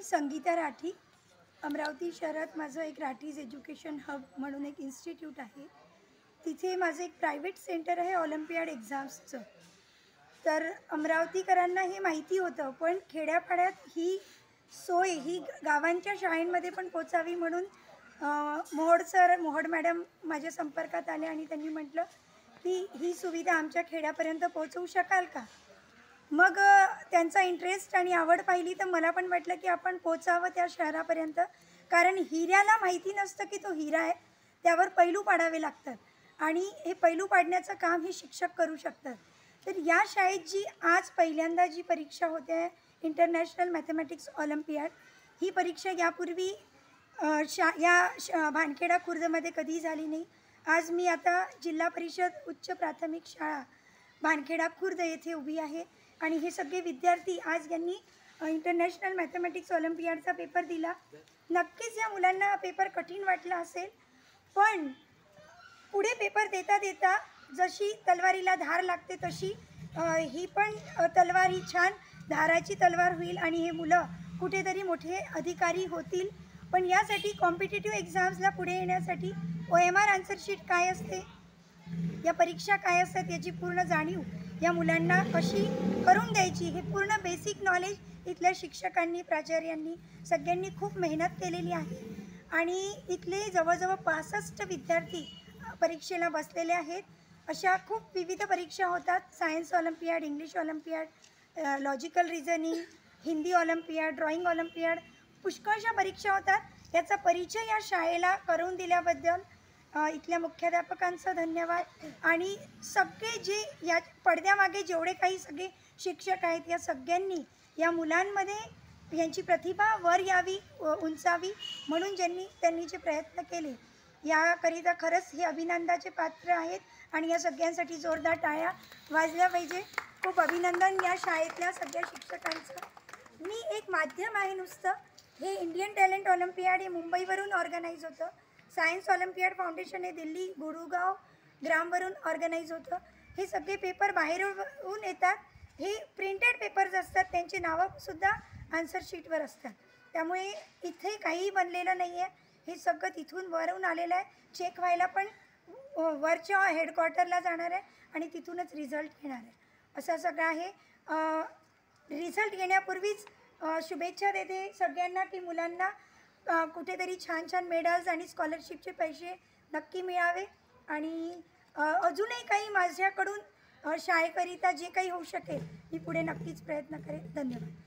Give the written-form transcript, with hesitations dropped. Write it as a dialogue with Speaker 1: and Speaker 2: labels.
Speaker 1: संगीता राठी. अमरावती शहरात माझं एक राठीज एज्युकेशन हब म्हणून एक इन्स्टिट्यूट आहे. तिथे माझं एक प्रायव्हेट सेंटर आहे ऑलिम्पियाड एक्झाम्सचं. तर अमरावतीकरांना हे माहिती होतं, पण खेड्यापाड्यात ही सोय ही गावांच्या शाळांमध्ये पण पोचावी म्हणून मोहोड मॅडम माझ्या संपर्कात आले आणि त्यांनी म्हटलं की ही सुविधा आमच्या खेड्यापर्यंत पोहोचवू शकाल का. मग त्यांचा इंटरेस्ट आणि आवड पाहिली तर मला पण वाटलं की आपण पोचावं त्या शहरापर्यंत, कारण हिऱ्याला माहिती नसतं की तो हिरा आहे, त्यावर पैलू पाडावे लागतात आणि हे पैलू पाडण्याचं काम हे शिक्षक करू शकतात. तर या शाळेत जी आज पहिल्यांदा जी परीक्षा होते इंटरनॅशनल मॅथमॅटिक्स ऑलिम्पियाड, ही परीक्षा यापूर्वी भानखेडा खुर्दमध्ये कधी झाली नाही. आज मी आता जिल्हा परिषद उच्च प्राथमिक शाळा भानखेडा खुर्द येथे उभी आहे आणि हे सगळे विद्यार्थी आज यांनी इंटरनॅशनल मॅथमॅटिक्स ऑलिम्पियाडचा पेपर दिला. नक्कीच या मुलांना पेपर कठीण वाटला असेल, पण पुढे पेपर देता देता जशी तलवारीला धार लागते तशी ही पण तलवार ही छान धाराची तलवार होईल आणि हे मुलं कुठेतरी मोठे अधिकारी होतील. पण यासाठी कॉम्पिटिटिव्ह एक्झाम्सला पुढे येण्यासाठी OMR आन्सर शीट काय असते, या परीक्षा काय असतात याची पूर्ण जाणीव या मुलांना कशी करून द्यायची, हे पूर्ण बेसिक नॉलेज इथल्या शिक्षकांनी, प्राचार्यांनी सगळ्यांनी खूप मेहनत केलेली आहे. आणि इथले जवळजवळ 65 विद्यार्थी परीक्षेला बसलेले आहेत. अशा खूप विविध परीक्षा होतात. Science olympiad, English olympiad, logical reasoning, Hindi olympiad, drawing olympiad, पुष्कळशा परीक्षा होतात. याचा परिचय या शाळेला करून दिल्याबद्दल इथल्या मुख्याध्यापकांचं धन्यवाद. आणि सगळे जे या पडद्यामागे जेवढे काही सगळे शिक्षक आहेत या सगळ्यांनी या मुलांमध्ये यांची प्रतिभा वर यावी, उंचावी म्हणून त्यांनी जे प्रयत्न केले याकरिता खरंच हे अभिनंदनाचे पात्र आहेत आणि या सगळ्यांसाठी जोरदार टाळ्या वाजल्या पाहिजे. खूप अभिनंदन या शाळेतल्या सगळ्या शिक्षकांचं. मी एक माध्यम आहे नुसतं. हे इंडियन टॅलेंट ऑलिम्पियाड हे मुंबईवरून ऑर्गनाईज होतं. सायन्स ऑलिम्पियाड फाउंडेशन हे दिल्ली गुरुगाव ग्रामवरून ऑर्गनाईज होतं. हे सगळे पेपर बाहेरून येतात. हे प्रिंटेड पेपर्स असतात, त्यांची नावंसुद्धा आन्सर शीटवर असतात. त्यामुळे इथे काही बनलेलं नाही आहे, हे सगळं तिथून वरून आलेलं आहे. चेक व्हायला पण वरच्या हेडक्वार्टरला जाणार आहे आणि तिथूनच रिझल्ट येणार आहे. असं सगळं आहे. रिझल्ट येण्यापूर्वीच शुभेच्छा देते सगळ्यांना की मुलांना कुठेतरी छान छान मेडल्स आणि स्कॉलरशिपचे पैसे नक्की मिळावे. आणि अजूनही काही माझ्याकडून शाळेकरिता जे काही होऊ शकेल मी पुढे नक्कीच प्रयत्न करेन. धन्यवाद.